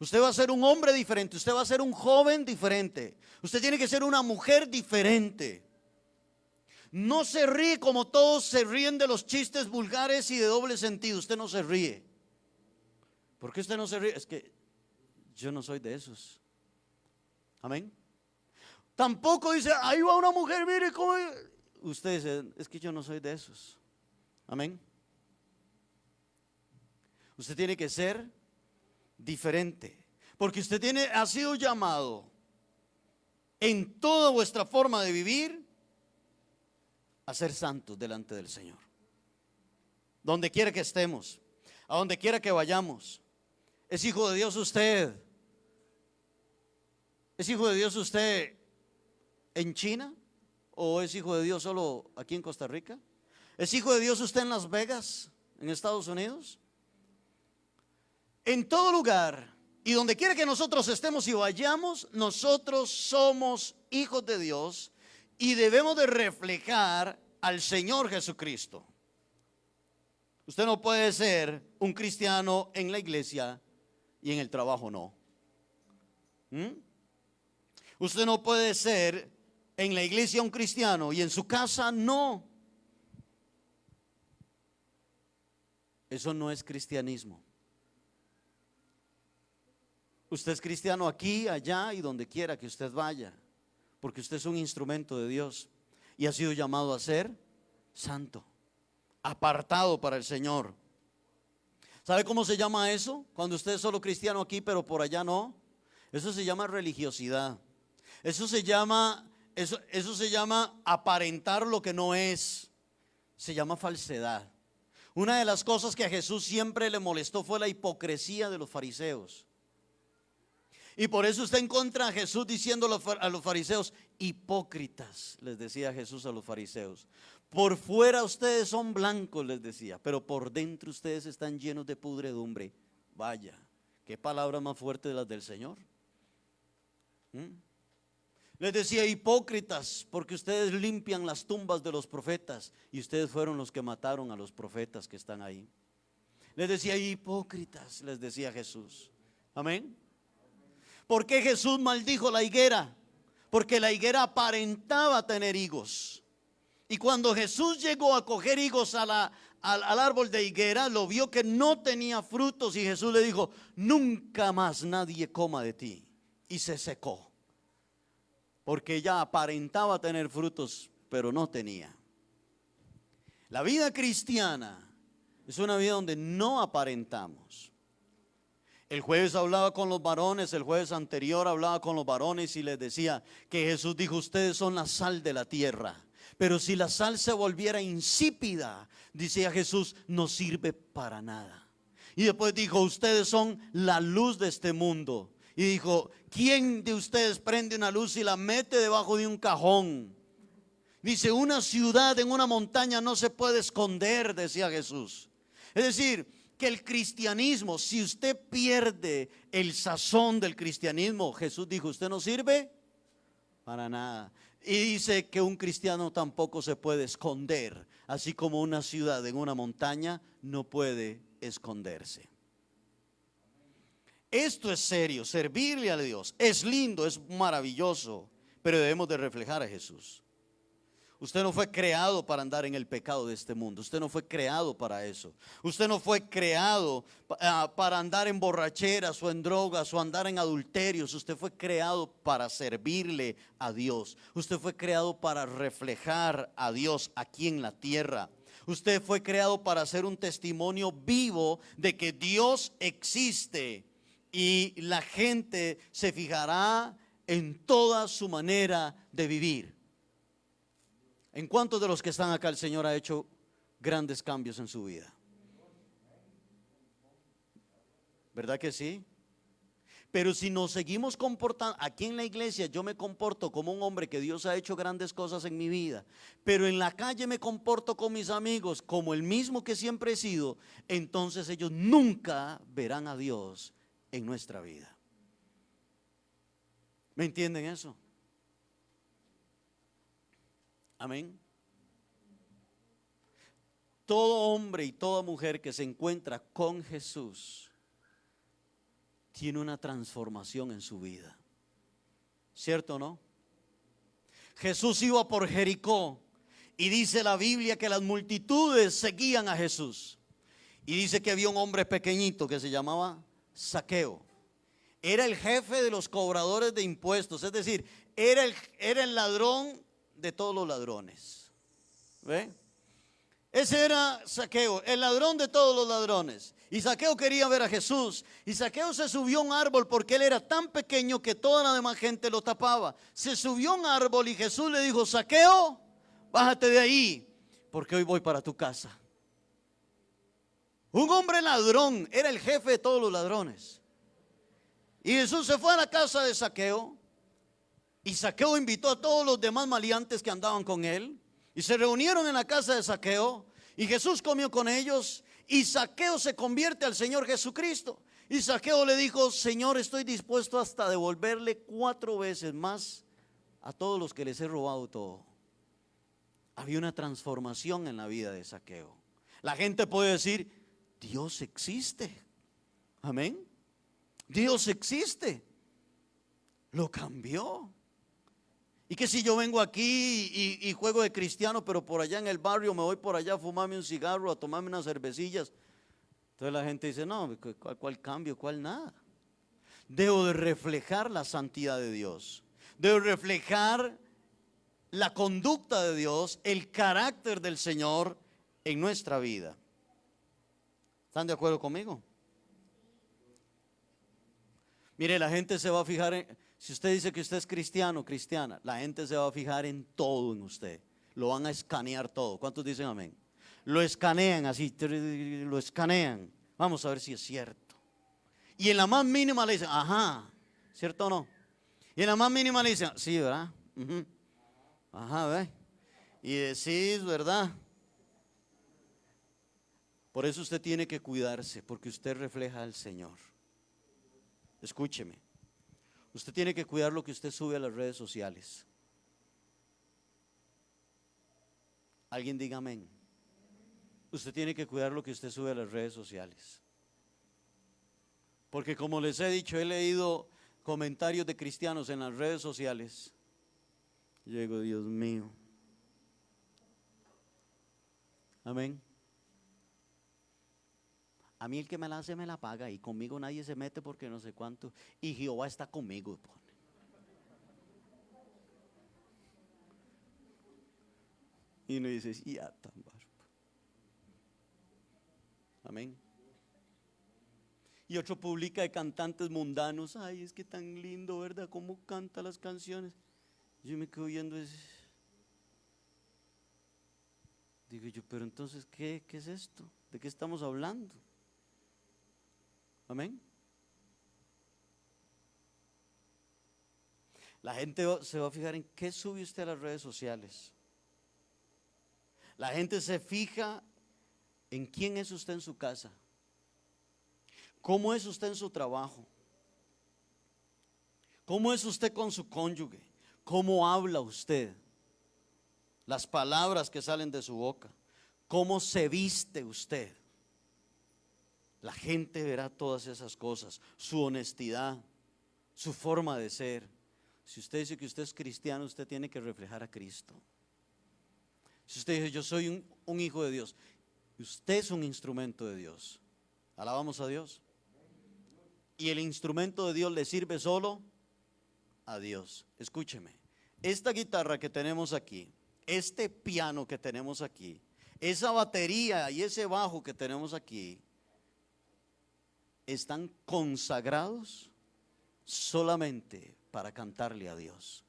Usted va a ser un hombre diferente, usted va a ser un joven diferente, usted tiene que ser una mujer diferente. No se ríe como todos se ríen de los chistes vulgares y de doble sentido. Usted no se ríe. ¿Por qué usted no se ríe? Es que yo no soy de esos. Amén. Tampoco dice: ahí va una mujer, mire cómo. Usted dice: es que yo no soy de esos. Amén. Usted tiene que ser diferente, porque usted ha sido llamado en toda vuestra forma de vivir a ser santos delante del Señor. Donde quiera que estemos, a donde quiera que vayamos. ¿Es hijo de Dios usted? ¿Es hijo de Dios usted en China? ¿O es hijo de Dios solo aquí en Costa Rica? ¿Es hijo de Dios usted en Las Vegas, en Estados Unidos? En todo lugar y donde quiera que nosotros estemos y vayamos, nosotros somos hijos de Dios y debemos de reflejar al Señor Jesucristo. Usted no puede ser un cristiano en la iglesia y en el trabajo no. Usted no puede ser en la iglesia un cristiano y en su casa no. Eso no es cristianismo. Usted es cristiano aquí, allá y donde quiera que usted vaya, porque usted es un instrumento de Dios y ha sido llamado a ser santo, apartado para el Señor. ¿Sabe cómo se llama eso? Cuando usted es solo cristiano aquí, pero por allá no. Eso se llama religiosidad. Eso se llama aparentar lo que no es. Se llama falsedad. Una de las cosas que a Jesús siempre le molestó fue la hipocresía de los fariseos. Y por eso usted encuentra a Jesús diciendo a los fariseos, hipócritas, les decía Jesús a los fariseos. Por fuera ustedes son blancos, les decía, pero por dentro ustedes están llenos de pudredumbre. Vaya, qué palabra más fuerte de las del Señor. Les decía hipócritas, porque ustedes limpian las tumbas de los profetas y ustedes fueron los que mataron a los profetas que están ahí. Les decía hipócritas, les decía Jesús. Amén. ¿Por qué Jesús maldijo la higuera? Porque la higuera aparentaba tener higos. Y cuando Jesús llegó a coger higos al árbol de higuera, lo vio que no tenía frutos y Jesús le dijo, nunca más nadie coma de ti. Y se secó. Porque ella aparentaba tener frutos, pero no tenía. La vida cristiana es una vida donde no aparentamos. El jueves hablaba con los varones, el jueves anterior hablaba con los varones y les decía que Jesús dijo, ustedes son la sal de la tierra. Pero si la sal se volviera insípida, decía Jesús, no sirve para nada. Y después dijo, ustedes son la luz de este mundo. Y dijo, ¿quién de ustedes prende una luz y la mete debajo de un cajón? Dice, una ciudad en una montaña no se puede esconder, decía Jesús. Es decir, que el cristianismo, si usted pierde el sazón del cristianismo, Jesús dijo, usted no sirve para nada. Y dice que un cristiano tampoco se puede esconder, así como una ciudad en una montaña no puede esconderse. Esto es serio, servirle a Dios es lindo, es maravilloso, pero debemos de reflejar a Jesús. Usted no fue creado para andar en el pecado de este mundo. Usted no fue creado para eso. Usted no fue creado para andar en borracheras o en drogas o andar en adulterios. Usted fue creado para servirle a Dios. Usted fue creado para reflejar a Dios aquí en la tierra. Usted fue creado para ser un testimonio vivo de que Dios existe. Y la gente se fijará en toda su manera de vivir. ¿En cuántos de los que están acá el Señor ha hecho grandes cambios en su vida? ¿Verdad que sí? Pero si nos seguimos comportando, aquí en la iglesia yo me comporto como un hombre que Dios ha hecho grandes cosas en mi vida, pero en la calle me comporto con mis amigos como el mismo que siempre he sido, entonces ellos nunca verán a Dios en nuestra vida. ¿Me entienden eso? Amén. Todo hombre y toda mujer que se encuentra con Jesús tiene una transformación en su vida. ¿Cierto o no? Jesús iba por Jericó y dice la Biblia que las multitudes seguían a Jesús. Y dice que había un hombre pequeñito que se llamaba Zaqueo. Era el jefe de los cobradores de impuestos, es decir, era el ladrón de todos los ladrones. ¿Ve? Ese era Zaqueo, el ladrón de todos los ladrones. Y Zaqueo quería ver a Jesús. Y Zaqueo se subió a un árbol porque él era tan pequeño que toda la demás gente lo tapaba. Se subió a un árbol y Jesús le dijo, Zaqueo, bájate de ahí, porque hoy voy para tu casa. Un hombre ladrón, era el jefe de todos los ladrones. Y Jesús se fue a la casa de Zaqueo. Y Zaqueo invitó a todos los demás maleantes que andaban con él. Y se reunieron en la casa de Zaqueo. Y Jesús comió con ellos. Y Zaqueo se convierte al Señor Jesucristo. Y Zaqueo le dijo: Señor, estoy dispuesto hasta devolverle 4 veces más a todos los que les he robado todo. Había una transformación en la vida de Zaqueo. La gente puede decir: Dios existe. Amén. Dios existe. Lo cambió. Y que si yo vengo aquí y juego de cristiano, pero por allá en el barrio me voy por allá a fumarme un cigarro, a tomarme unas cervecillas. Entonces la gente dice: no, ¿cuál cambio? ¿Cuál nada? Debo de reflejar la santidad de Dios. Debo reflejar la conducta de Dios, el carácter del Señor en nuestra vida. ¿Están de acuerdo conmigo? Mire, la gente se va a fijar si usted dice que usted es cristiano, cristiana, la gente se va a fijar en todo en usted. Lo van a escanear todo. ¿Cuántos dicen amén? Lo escanean así, lo escanean. Vamos a ver si es cierto. Y en la más mínima le dicen: ajá, ¿cierto o no? Y en la más mínima le dicen: sí, ¿verdad? Ajá, ¿ve? Y decís, ¿verdad? Por eso usted tiene que cuidarse, porque usted refleja al Señor. Escúcheme. Usted tiene que cuidar lo que usted sube a las redes sociales. Alguien diga amén. Usted tiene que cuidar lo que usted sube a las redes sociales. Porque como les he dicho, he leído comentarios de cristianos en las redes sociales. Yo digo: Dios mío. Amén. A mí el que me la hace me la paga, y conmigo nadie se mete porque no sé cuánto. Y Jehová está conmigo. Y uno dice: ya tan barba. Amén. Y otro publica de cantantes mundanos: ay, es que tan lindo, ¿verdad? Cómo canta las canciones. Yo me quedo viendo ese. Digo yo: pero entonces, ¿qué es esto? ¿De qué estamos hablando? Amén. La gente se va a fijar en qué sube usted a las redes sociales. La gente se fija en quién es usted en su casa, cómo es usted en su trabajo, cómo es usted con su cónyuge, cómo habla usted, las palabras que salen de su boca, cómo se viste usted. La gente verá todas esas cosas, su honestidad, su forma de ser. Si usted dice que usted es cristiano, usted tiene que reflejar a Cristo. Si usted dice: yo soy un hijo de Dios, usted es un instrumento de Dios. Alabamos a Dios. Y el instrumento de Dios le sirve solo a Dios. Escúcheme, esta guitarra que tenemos aquí, este piano que tenemos aquí, esa batería y ese bajo que tenemos aquí, están consagrados solamente para cantarle a Dios.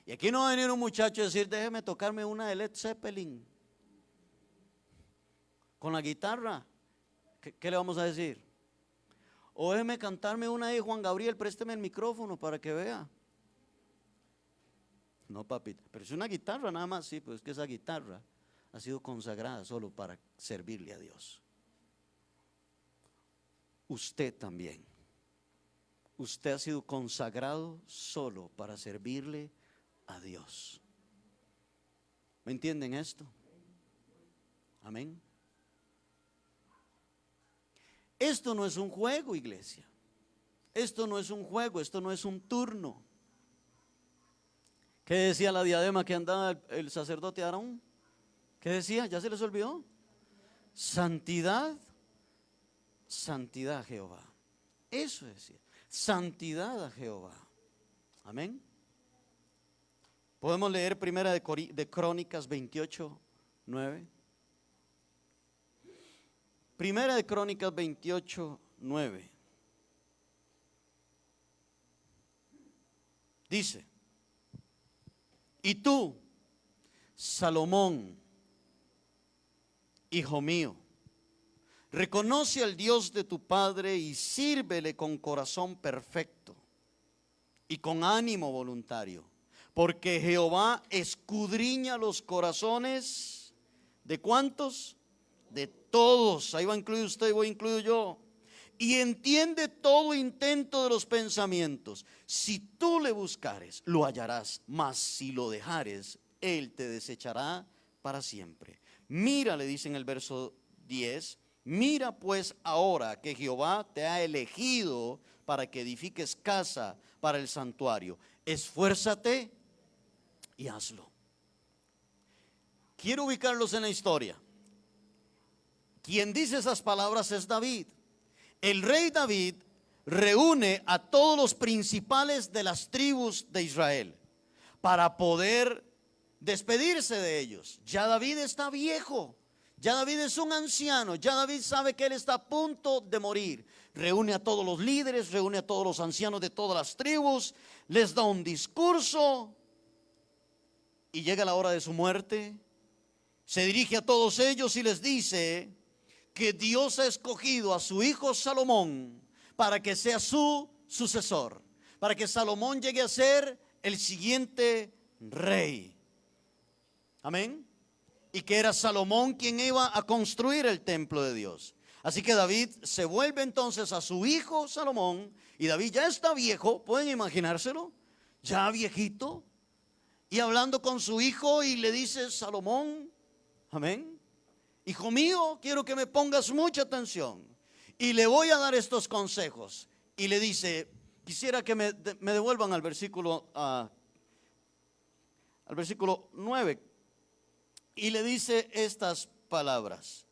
Y aquí no va a venir un muchacho a decir: déjeme tocarme una de Led Zeppelin con la guitarra. ¿Qué le vamos a decir? O déjeme cantarme una de Juan Gabriel, présteme el micrófono para que vea. No, papito, pero es una guitarra nada más. Sí, pues es que esa guitarra ha sido consagrada solo para servirle a Dios. Usted también. Usted ha sido consagrado solo para servirle a Dios. ¿Me entienden esto? Amén. Esto no es un juego, iglesia. Esto no es un juego, esto no es un turno. ¿Qué decía la diadema que andaba el sacerdote Aarón? ¿Qué decía? ¿Ya se les olvidó? Santidad, santidad a Jehová. Eso decía, santidad a Jehová. Amén. Podemos leer primera de Crónicas 28:9. Primera de Crónicas 28:9. Dice: y tú, Salomón, hijo mío, reconoce al Dios de tu padre y sírvele con corazón perfecto y con ánimo voluntario, porque Jehová escudriña los corazones ¿de cuántos? de todos. Ahí va incluido usted y voy incluido yo. Y entiende todo intento de los pensamientos. Si tú le buscares, lo hallarás, mas si lo dejares, él te desechará para siempre. Mira, le dice en el verso 10, mira pues ahora que Jehová te ha elegido para que edifiques casa para el santuario. Esfuérzate y hazlo. Quiero ubicarlos en la historia. Quien dice esas palabras es David. El rey David reúne a todos los principales de las tribus de Israel para poder despedirse de ellos. Ya David está viejo, ya David es un anciano, ya David sabe que él está a punto de morir. Reúne a todos los líderes, reúne a todos los ancianos de todas las tribus, les da un discurso y llega la hora de su muerte. Se dirige a todos ellos y les dice que Dios ha escogido a su hijo Salomón para que sea su sucesor, para que Salomón llegue a ser el siguiente rey. Amén. Y que era Salomón quien iba a construir el templo de Dios. Así que David se vuelve entonces a su hijo Salomón, y David ya está viejo, pueden imaginárselo, ya viejito, y hablando con su hijo y le dice: Salomón, amén, hijo mío, quiero que me pongas mucha atención y le voy a dar estos consejos. Y le dice, quisiera que me devuelvan al versículo 9. Y le dice estas palabras.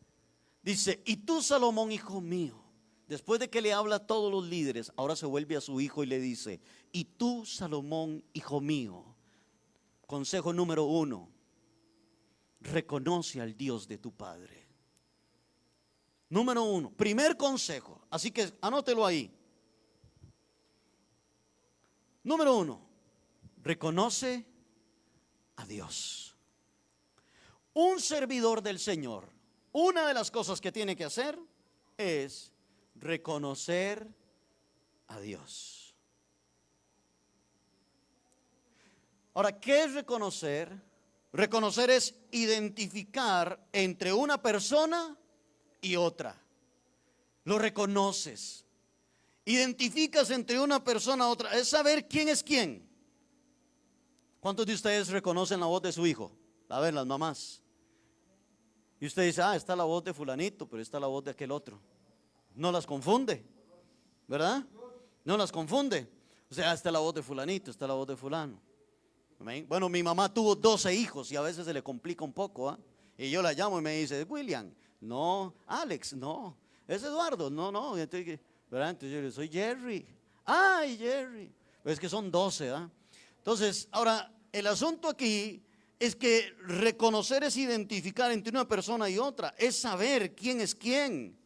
Dice: y tú, Salomón, hijo mío. Después de que le habla a todos los líderes, ahora se vuelve a su hijo y le dice: y tú, Salomón, hijo mío. Consejo número 1: reconoce al Dios de tu padre. Número 1, primer consejo, así que anótelo ahí. Número 1, reconoce a Dios. Un servidor del Señor, una de las cosas que tiene que hacer es reconocer a Dios. Ahora, ¿qué es reconocer? Reconocer es identificar entre una persona y otra. Lo reconoces. Identificas entre una persona y otra. Es saber quién es quién. ¿Cuántos de ustedes reconocen la voz de su hijo? A ver, las mamás. Y usted dice: ah, está la voz de fulanito, pero está la voz de aquel otro. No las confunde, ¿verdad? No las confunde. O sea, está la voz de fulanito, está la voz de fulano. Amén. Bueno, mi mamá tuvo 12 hijos y a veces se le complica un poco, ¿eh? Y yo la llamo y me dice: William, no. Alex, no. Es Eduardo, no. Entonces, ¿verdad? Entonces yo le digo: soy Jerry. Ay, Jerry. Pero es que son 12, ¿ah? Entonces, ahora, el asunto aquí es que reconocer es identificar entre una persona y otra, es saber quién es quién.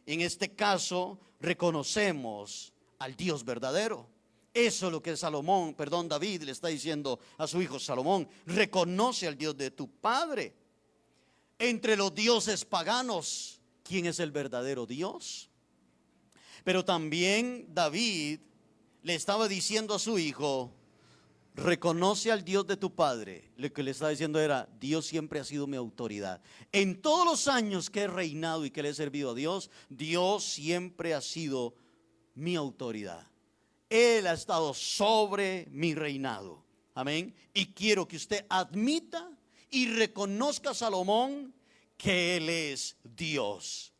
En este caso, reconocemos al Dios verdadero. Eso es lo que David le está diciendo a su hijo Salomón: reconoce al Dios de tu padre. Entre los dioses paganos, ¿quién es el verdadero Dios? Pero también David le estaba diciendo a su hijo: reconoce al Dios de tu padre. Lo que le estaba diciendo era: Dios siempre ha sido mi autoridad. En todos los años que he reinado y que le he servido a Dios, Dios siempre ha sido mi autoridad. Él ha estado sobre mi reinado. Amén. Y quiero que usted admita y reconozca a Salomón que Él es Dios.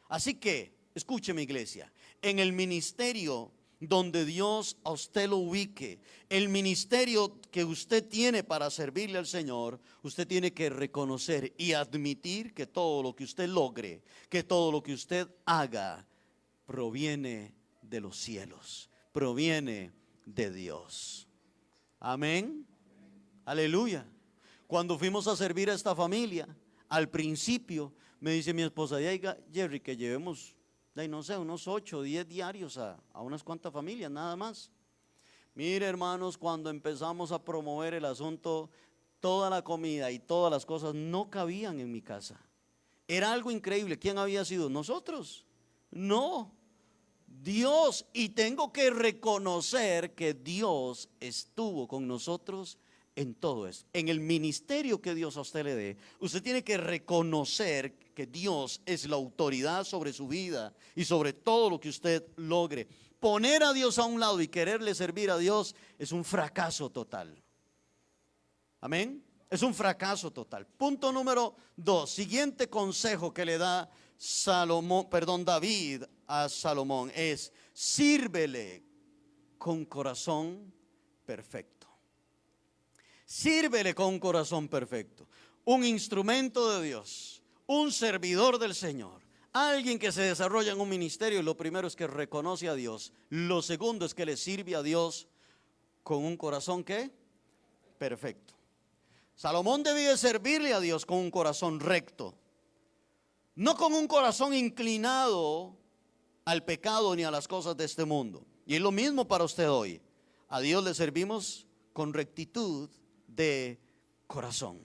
Así que, escúcheme, iglesia, en el ministerio donde Dios a usted lo ubique, el ministerio que usted tiene para servirle al Señor, usted tiene que reconocer y admitir que todo lo que usted logre, que todo lo que usted haga, proviene de los cielos, proviene de Dios. Amén. Aleluya. Cuando fuimos a servir a esta familia, al principio me dice mi esposa: diga, Jerry, que llevemos, no sé, unos 8 o 10 diarios a unas cuantas familias, nada más. Mire, hermanos, cuando empezamos a promover el asunto, toda la comida y todas las cosas no cabían en mi casa. Era algo increíble. ¿Quién había sido? ¿Nosotros? No, Dios. Y tengo que reconocer que Dios estuvo con nosotros en todo eso. En el ministerio que Dios a usted le dé, usted tiene que reconocer que Dios es la autoridad sobre su vida y sobre todo lo que usted logre. Poner a Dios a un lado y quererle servir a Dios es un fracaso total. Amén. Es un fracaso total. Punto número 2. Siguiente consejo que le da David a Salomón es: sírvele con corazón perfecto. Sírvele con un corazón perfecto. Un instrumento de Dios, un servidor del Señor, alguien que se desarrolla en un ministerio. Lo primero es que reconoce a Dios. Lo segundo es que le sirve a Dios con un corazón ¿qué? Perfecto. Salomón debía servirle a Dios con un corazón recto, no con un corazón inclinado al pecado ni a las cosas de este mundo. Y es lo mismo para usted hoy. A Dios le servimos con rectitud de corazón.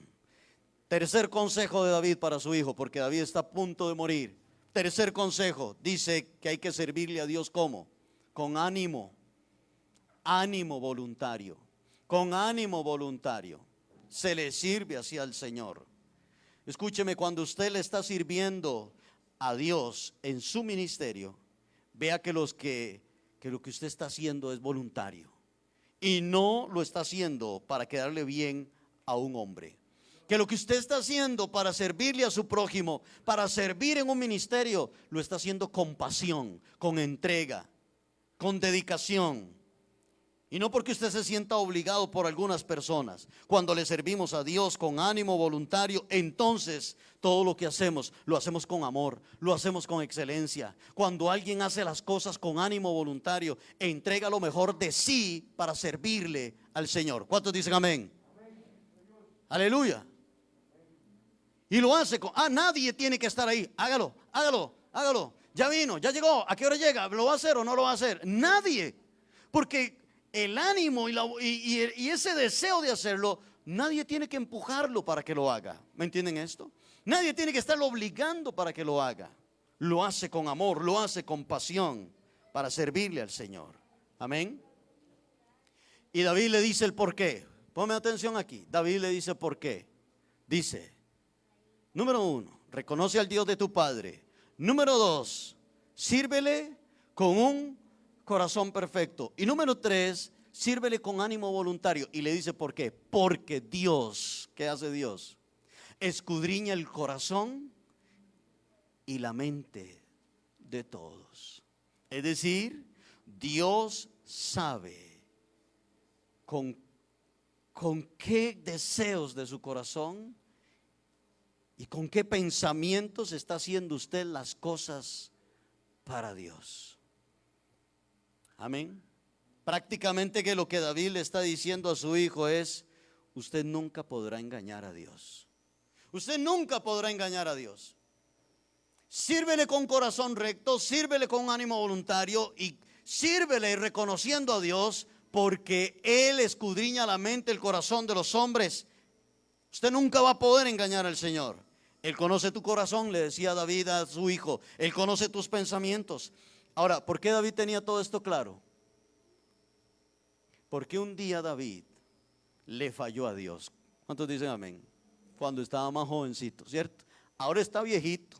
Tercer consejo de David para su hijo, porque David está a punto de morir. Tercer consejo, dice que hay que servirle a Dios ¿cómo? Con ánimo, ánimo voluntario, con ánimo voluntario. Se le sirve así al Señor. Escúcheme, cuando usted le está sirviendo a Dios en su ministerio, vea que lo que usted está haciendo es voluntario y no lo está haciendo para quedarle bien a un hombre. Que lo que usted está haciendo para servirle a su prójimo, para servir en un ministerio, lo está haciendo con pasión, con entrega, con dedicación. Y no porque usted se sienta obligado por algunas personas. Cuando le servimos a Dios con ánimo voluntario, entonces todo lo que hacemos, lo hacemos con amor, lo hacemos con excelencia. Cuando alguien hace las cosas con ánimo voluntario, entrega lo mejor de sí para servirle al Señor. ¿Cuántos dicen amén? Aleluya. Y lo hace con, nadie tiene que estar ahí. Hágalo, hágalo, hágalo. Ya vino, ya llegó. ¿A qué hora llega? ¿Lo va a hacer o no lo va a hacer? Nadie. Porque el ánimo y ese deseo de hacerlo, nadie tiene que empujarlo para que lo haga. ¿Me entienden esto? Nadie tiene que estarlo obligando para que lo haga. Lo hace con amor, lo hace con pasión para servirle al Señor. Amén. Y David le dice el por qué. Ponme atención aquí. David le dice por qué. Dice, número 1, reconoce al Dios de tu padre. Número 2, sírvele con un corazón perfecto. Y número 3, sírvele con ánimo voluntario. Y le dice por qué. Porque Dios, ¿qué hace Dios? Escudriña el corazón y la mente de todos. Es decir, Dios sabe con qué deseos de su corazón y con qué pensamientos está haciendo usted las cosas para Dios. Amén. Prácticamente que lo que David le está diciendo a su hijo es: usted nunca podrá engañar a Dios. Usted nunca podrá engañar a Dios. Sírvele con corazón recto, sírvele con ánimo voluntario y sírvele reconociendo a Dios, porque Él escudriña la mente, el corazón de los hombres. Usted nunca va a poder engañar al Señor. Él conoce tu corazón, le decía David a su hijo. Él conoce tus pensamientos. Ahora, ¿por qué David tenía todo esto claro? Porque un día David le falló a Dios. ¿Cuántos dicen amén? Cuando estaba más jovencito, ¿cierto? Ahora está viejito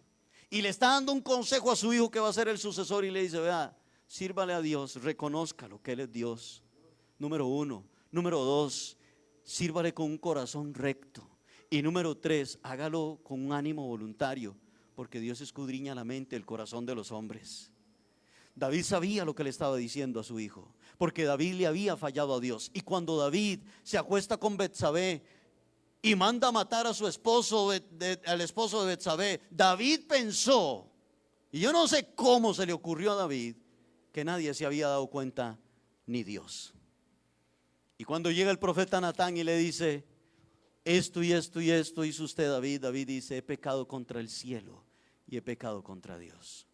y le está dando un consejo a su hijo que va a ser el sucesor, y le dice: vea, sírvale a Dios, reconózcalo que Él es Dios. Número 1. Número 2, sírvale con un corazón recto. Y número 3, hágalo con un ánimo voluntario, porque Dios escudriña la mente, el corazón de los hombres. David sabía lo que le estaba diciendo a su hijo, porque David le había fallado a Dios. Y cuando David se acuesta con Betsabé y manda a matar a su esposo, al esposo de Betsabé, David pensó, y yo no sé cómo se le ocurrió a David, que nadie se había dado cuenta, ni Dios. Y cuando llega el profeta Natán y le dice: esto y esto y esto hizo usted, David. David dice: he pecado contra el cielo y he pecado contra Dios.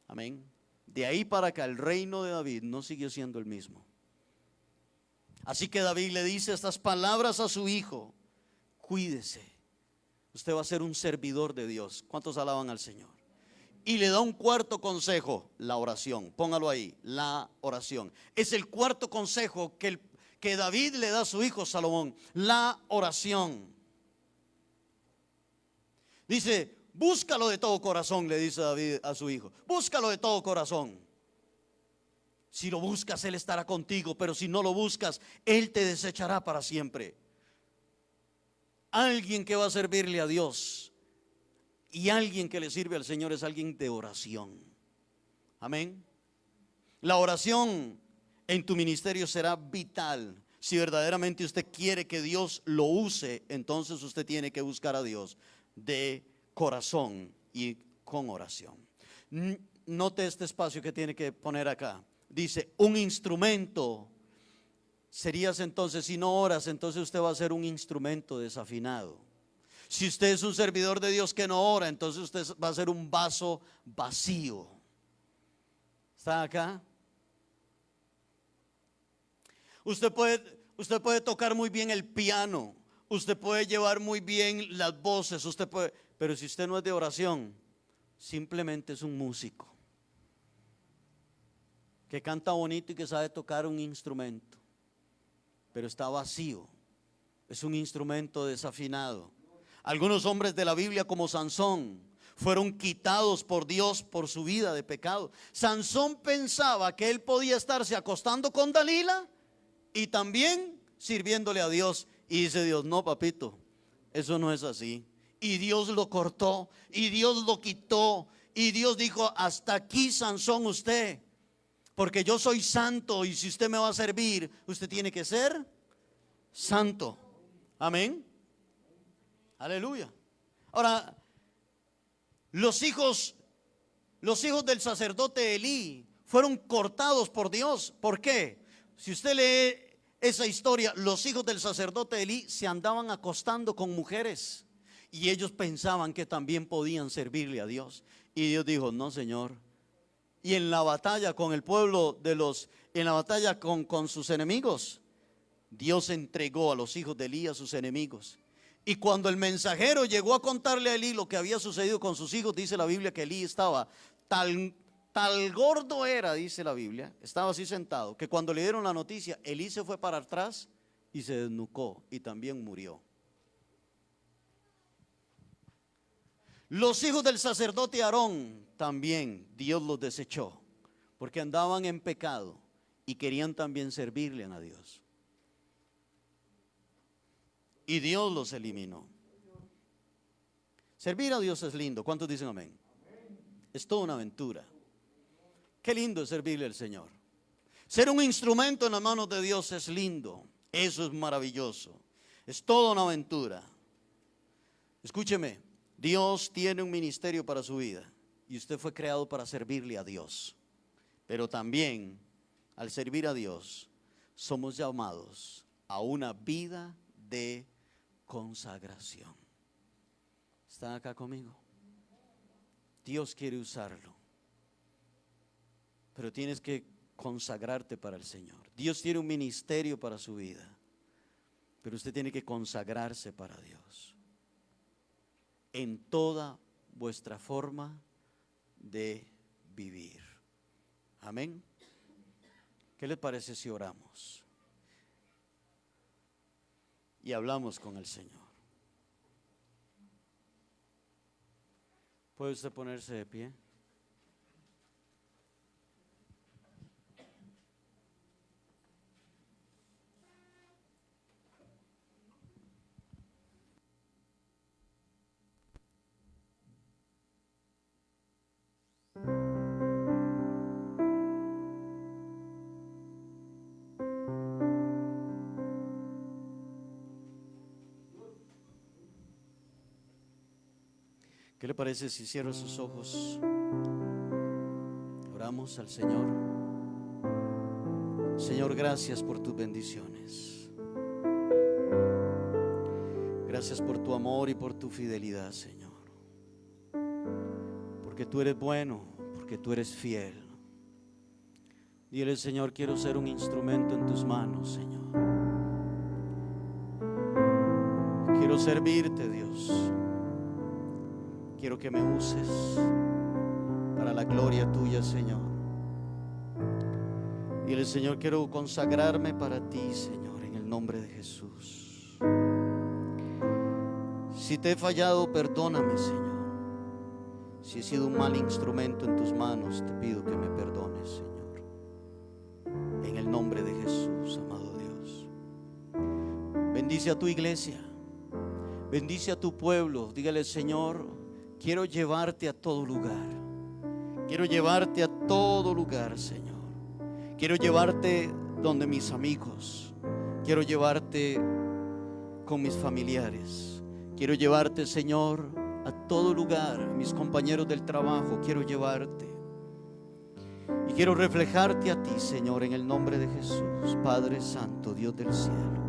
Amén. De ahí para acá el reino de David no siguió siendo el mismo. Así que David le dice estas palabras a su hijo: cuídese, usted va a ser un servidor de Dios. ¿Cuántos alaban al Señor? Y le da un cuarto consejo: la oración. Póngalo ahí, la oración. Es el cuarto consejo que que David le da a su hijo Salomón: la oración. Dice: búscalo de todo corazón, le dice David a su hijo. Búscalo de todo corazón. Si lo buscas, Él estará contigo, pero si no lo buscas, Él te desechará para siempre. Alguien que va a servirle a Dios y alguien que le sirve al Señor es alguien de oración. Amén. La oración en tu ministerio será vital. Si verdaderamente usted quiere que Dios lo use, entonces usted tiene que buscar a Dios de corazón y con oración. Note este espacio que tiene que poner acá. Dice: un instrumento. Serías entonces, si no oras, entonces usted va a ser un instrumento desafinado. Si usted es un servidor de Dios que no ora, entonces usted va a ser un vaso vacío. ¿Está acá? Usted puede tocar muy bien el piano, usted puede llevar muy bien las voces, pero si usted no es de oración, simplemente es un músico que canta bonito y que sabe tocar un instrumento, pero está vacío. Es un instrumento desafinado. Algunos hombres de la Biblia, como Sansón, fueron quitados por Dios por su vida de pecado. Sansón pensaba que él podía estarse acostando con Dalila y también sirviéndole a Dios. Y dice Dios: no, papito, eso no es así. Y Dios lo cortó, y Dios lo quitó, y Dios dijo: hasta aquí, Sansón, usted, porque yo soy santo, y si usted me va a servir, usted tiene que ser santo. Amén. Aleluya. Ahora, los hijos del sacerdote Elí fueron cortados por Dios. ¿Por qué? Si usted lee esa historia, los hijos del sacerdote Elí se andaban acostando con mujeres y ellos pensaban que también podían servirle a Dios. Y Dios dijo: no, Señor. Y en la batalla con el pueblo en la batalla con sus enemigos, Dios entregó a los hijos de Elí a sus enemigos. Y cuando el mensajero llegó a contarle a Elí lo que había sucedido con sus hijos, dice la Biblia que Elí estaba tal gordo era, dice la Biblia, estaba así sentado, que cuando le dieron la noticia, Elí se fue para atrás y se desnucó y también murió. Los hijos del sacerdote Aarón también Dios los desechó, porque andaban en pecado y querían también servirle a Dios. Y Dios los eliminó. Servir a Dios es lindo. ¿Cuántos dicen amén? Es toda una aventura. Qué lindo es servirle al Señor. Ser un instrumento en las manos de Dios es lindo. Eso es maravilloso. Es toda una aventura. Escúcheme, Dios tiene un ministerio para su vida y usted fue creado para servirle a Dios. Pero también, al servir a Dios, somos llamados a una vida de consagración. ¿Están acá conmigo? Dios quiere usarlo, pero tienes que consagrarte para el Señor. Dios tiene un ministerio para su vida, pero usted tiene que consagrarse para Dios en toda vuestra forma de vivir. Amén. ¿Qué les parece si oramos y hablamos con el Señor? ¿Puede usted ponerse de pie? ¿Qué le parece si cierra sus ojos? Oramos al Señor. Señor, gracias por tus bendiciones. Gracias por tu amor y por tu fidelidad, Señor. Porque tú eres bueno, porque tú eres fiel. Dile: Señor, quiero ser un instrumento en tus manos, Señor. Quiero servirte, Dios. Quiero que me uses para la gloria tuya, Señor. Dile: Señor, quiero consagrarme para ti, Señor, el nombre de Jesús. Si te he fallado, perdóname, Señor. Si he sido un mal instrumento en tus manos, te pido que me perdones, Señor. En el nombre de Jesús, amado Dios. Bendice a tu iglesia. Bendice a tu pueblo. Dígale, Señor, quiero llevarte a todo lugar. Quiero llevarte a todo lugar, Señor. Quiero llevarte donde mis amigos. Quiero llevarte con mis familiares. Quiero llevarte, Señor, a todo lugar. A mis compañeros del trabajo quiero llevarte. Y quiero reflejarte a ti, Señor, en el nombre de Jesús. Padre Santo, Dios del cielo.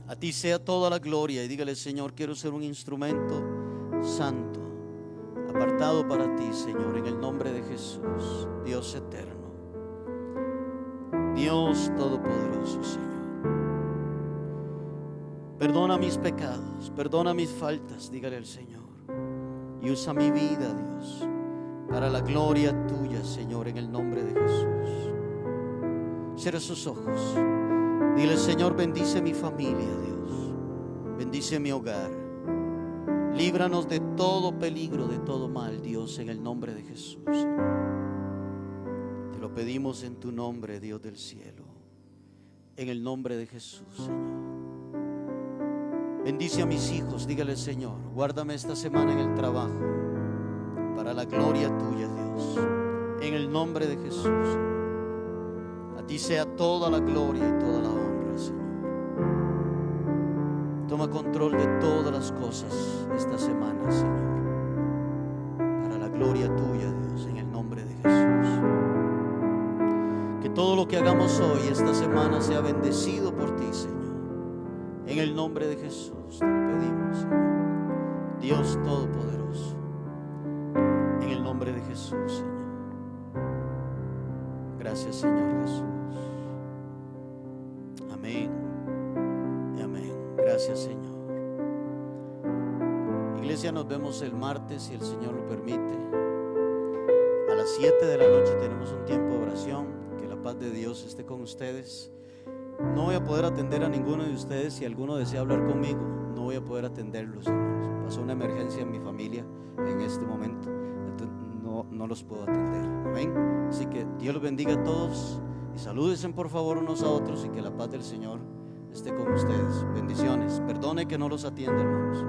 A ti sea toda la gloria. Y dígale, Señor, quiero ser un instrumento santo, apartado para ti, Señor, en el nombre de Jesús, Dios eterno, Dios todopoderoso, Señor. Perdona mis pecados, perdona mis faltas, dígale al Señor, y usa mi vida, Dios, para la gloria tuya, Señor, en el nombre de Jesús. Cierra sus ojos. Dile, Señor, bendice mi familia, Dios. Bendice mi hogar. Líbranos de todo peligro, de todo mal, Dios, en el nombre de Jesús. Te lo pedimos en tu nombre, Dios del cielo. En el nombre de Jesús, Señor. Bendice a mis hijos. Dígale, Señor, guárdame esta semana en el trabajo, para la gloria tuya, Dios. En el nombre de Jesús. A ti sea toda la gloria y toda la honra, Señor. Toma control de todas las cosas esta semana, Señor, para la gloria tuya, Dios, en el nombre de Jesús. Que todo lo que hagamos hoy, esta semana, sea bendecido por ti, Señor. En el nombre de Jesús te lo pedimos, Señor. Dios Todopoderoso, en el nombre de Jesús, Señor. Gracias, Señor Jesús. Amén y amén. Gracias, Señor. Iglesia, nos vemos el martes, si el Señor lo permite. A las 7 de la noche tenemos un tiempo de oración. Que la paz de Dios esté con ustedes. No voy a poder atender a ninguno de ustedes. Si alguno desea hablar conmigo, no voy a poder atenderlos, hermanos. Pasó una emergencia en mi familia en este momento, entonces no los puedo atender. Amén. Así que Dios los bendiga a todos y salúdense por favor unos a otros, y que la paz del Señor esté con ustedes. Bendiciones. Perdone que no los atienda, hermanos.